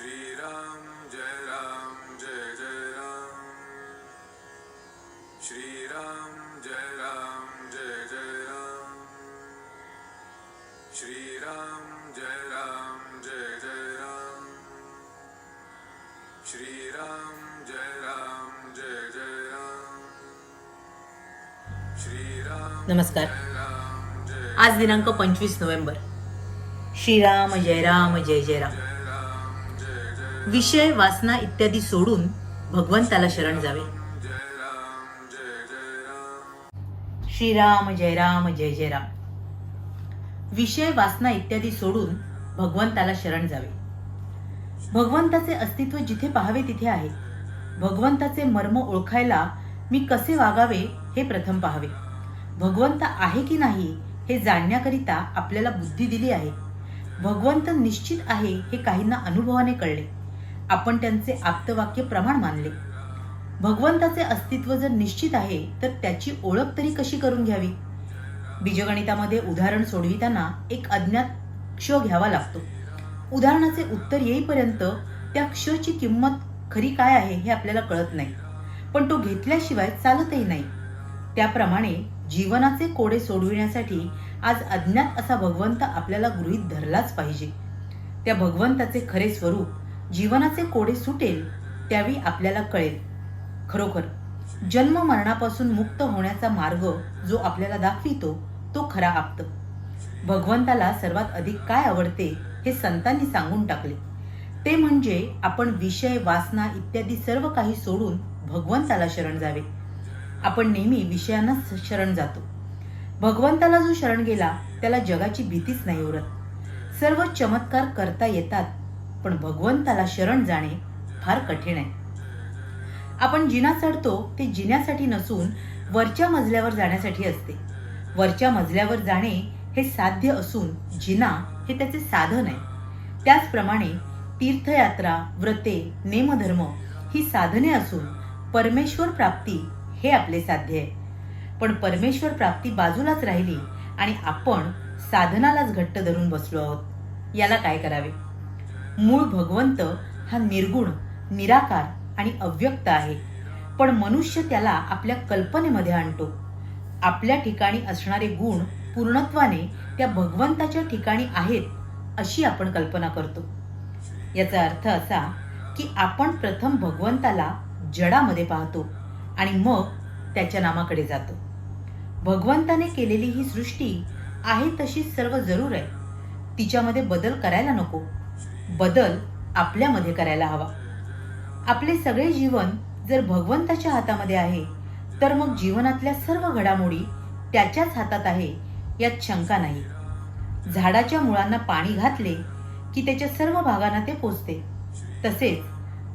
श्रीराम जय जय राम श्रीराम जय जय राम श्रीराम जय जय राम श्रीराम जय जय राम श्रीराम। नमस्कार। आज दिनांक 25 नोव्हेंबर। श्रीराम जय जय राम। विषय वासना इत्यादी सोडून भगवंताला शरण जावे। श्रीराम जय जय राम। विषय वासना इत्यादी सोडून भगवंताला शरण जावे। भगवंताचे अस्तित्व जिथे पाहावे तिथे आहे। भगवंताचे मर्म ओळखायला मी कसे वागावे हे प्रथम पाहावे। भगवंत आहे की नाही हे जाणण्याकरिता आपल्याला बुद्धी दिली आहे। भगवंत निश्चित आहे हे काहींना अनुभवाने कळले। आपण त्यांचे आप्तवाक्य प्रमाण मानले। भगवंताचे अस्तित्व जर निश्चित आहे तर त्याची ओळख तरी कशी करून घ्यावी? बीजगणितामध्ये उदाहरण सोडविताना एक अज्ञात क्ष घ्यावा लागतो। उदाहरणाचे उत्तर येईपर्यंत त्या क्षची किंमत खरी काय आहे हे आपल्याला कळत नाही, पण तो घेतल्याशिवाय चालतही नाही। त्याप्रमाणे जीवनाचे कोडे सोडविण्यासाठी आज अज्ञात असा भगवंत आपल्याला गृहीत धरलाच पाहिजे। त्या भगवंताचे खरे स्वरूप जीवनाचे कोडे सुटेल त्यावेळी आपल्याला कळेल। खरोखर जन्म मरणापासून मुक्त होण्याचा मार्ग जो आपल्याला दाखवितो तो खरा आप्त। भगवंताला सर्वात अधिक काय आवडते हे संतांनी सांगून टाकले, ते म्हणजे आपण विषय वासना इत्यादी सर्व काही सोडून भगवंताला शरण जावे। आपण नेहमी विषयांना शरण जातो। भगवंताला जो शरण गेला त्याला जगाची भीतीच नाही उरत। सर्व चमत्कार करता येतात, पण भगवंताला शरण जाणे फार कठीण आहे। आपण जिना चढतो ते जिन्यासाठी नसून वरच्या मजल्यावर जाण्यासाठी असते। वरच्या मजल्यावर जाणे हे साध्य असून जिना हे त्याचे साधन आहे। त्याचप्रमाणे तीर्थयात्रा, व्रते, नेमधर्म ही साधने असून परमेश्वर प्राप्ती हे आपले साध्य आहे। पण परमेश्वर प्राप्ती बाजूलाच राहिली आणि आपण साधनालाच घट्ट धरून बसलो आहोत। याला काय करावे? मूळ भगवंत हा निर्गुण, निराकार आणि अव्यक्त आहे, पण मनुष्य त्याला आपल्या कल्पनेमध्ये आणतो। आपल्या ठिकाणी असणारे गुण पूर्णत्वाने त्या भगवंताच्या ठिकाणी आहेत अशी आपण कल्पना करतो। याचा अर्थ असा की आपण प्रथम भगवंताला जडामध्ये पाहतो आणि मग त्याच्या नामाकडे जातो। भगवंताने केलेली ही सृष्टी आहे तशीच सर्व जरूर आहे। तिच्यामध्ये बदल करायला नको, बदल आपल्यामध्ये करायला हवा। आपले सगळे जीवन जर भगवंताच्या हातामध्ये आहे तर मग जीवनातल्या सर्व घडामोडी त्याच्याच हातात आहे यात शंका नाही। झाडाच्या मुळांना पाणी घातले की त्याच्या सर्व भागांना ते पोचते। तसेच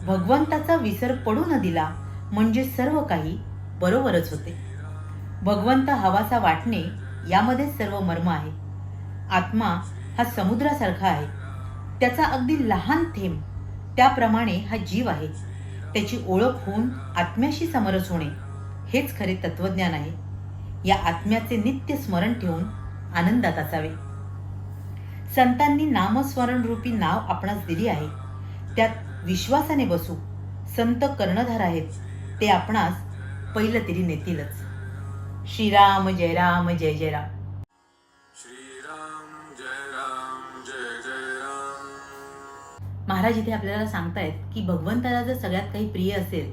भगवंताचा विसर पडू न दिला म्हणजे सर्व काही बरोबरच होते। भगवंत हवासा वाटणे यामध्ये सर्व मर्म आहे। आत्मा हा समुद्रासारखा आहे। त्याचा अगदी लहान थेंब त्याप्रमाणे हा जीव आहे। त्याची ओळख होऊन आत्म्याशी समरस होणे हेच खरे तत्वज्ञान आहे। या आत्म्याचे नित्य स्मरण ठेवून आनंदात असावे। संतांनी नामस्मरण रूपी नाव आपणास दिली आहे, त्यात विश्वासाने बसू। संत कर्णधार आहेत, ते आपणास पहिलं तरी नेतीलच। श्रीराम जय जय राम। श्रीराम जय जय राम। महाराज इथे आपल्याला सांगतायत की भगवंताला जर सगळ्यात काही प्रिय असेल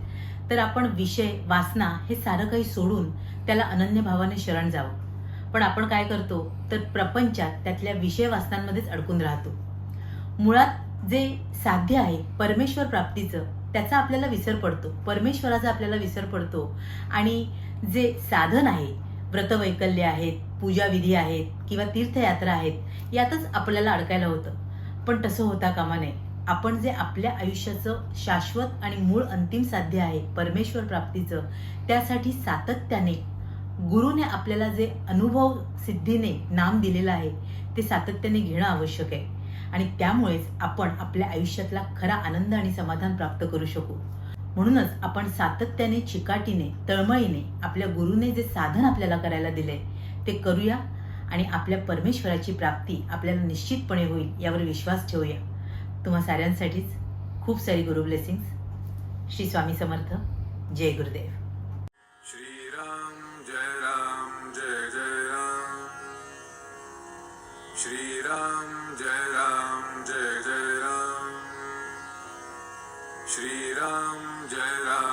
तर आपण विषय वासना हे सारं काही सोडून त्याला अनन्य भावाने शरण जावं। पण आपण काय करतो तर प्रपंचात त्यातल्या विषय वासनांमध्येच अडकून राहतो। मुळात जे साध्य आहे परमेश्वर प्राप्तीचं त्याचा आपल्याला विसर पडतो, परमेश्वराचा आपल्याला विसर पडतो। आणि जे साधन आहे, व्रतवैकल्य आहेत, पूजाविधी आहेत किंवा तीर्थयात्रा आहेत, यातच आपल्याला अडकायला होतं। पण तसं होता कामा नये। आपण जे आपल्या आयुष्याचं शाश्वत आणि मूळ अंतिम साध्य आहे परमेश्वर प्राप्तीचं, त्यासाठी सातत्याने गुरुने आपल्याला जे अनुभव सिद्धीने नाम दिलेलं आहे ते सातत्याने घेणं आवश्यक आहे। आणि त्यामुळेच आपण आपल्या आयुष्यातला खरा आनंद आणि समाधान प्राप्त करू शकू। म्हणूनच आपण सातत्याने, चिकाटीने, तळमळीने आपल्या गुरुने जे साधन आपल्याला करायला दिले ते करूया आणि आपल्या परमेश्वराची प्राप्ती आपल्याला निश्चितपणे होईल यावर विश्वास ठेवूया। तुम्हा साऱ्यांसाठीच खूप सारी गुरु ब्लेसिंग्स. श्री स्वामी समर्थ. जय Gurudev. Shri Ram Jai Ram Jai Jai Ram. Shri Ram Jai Ram Jai Jai Ram. Shri Ram Jai Ram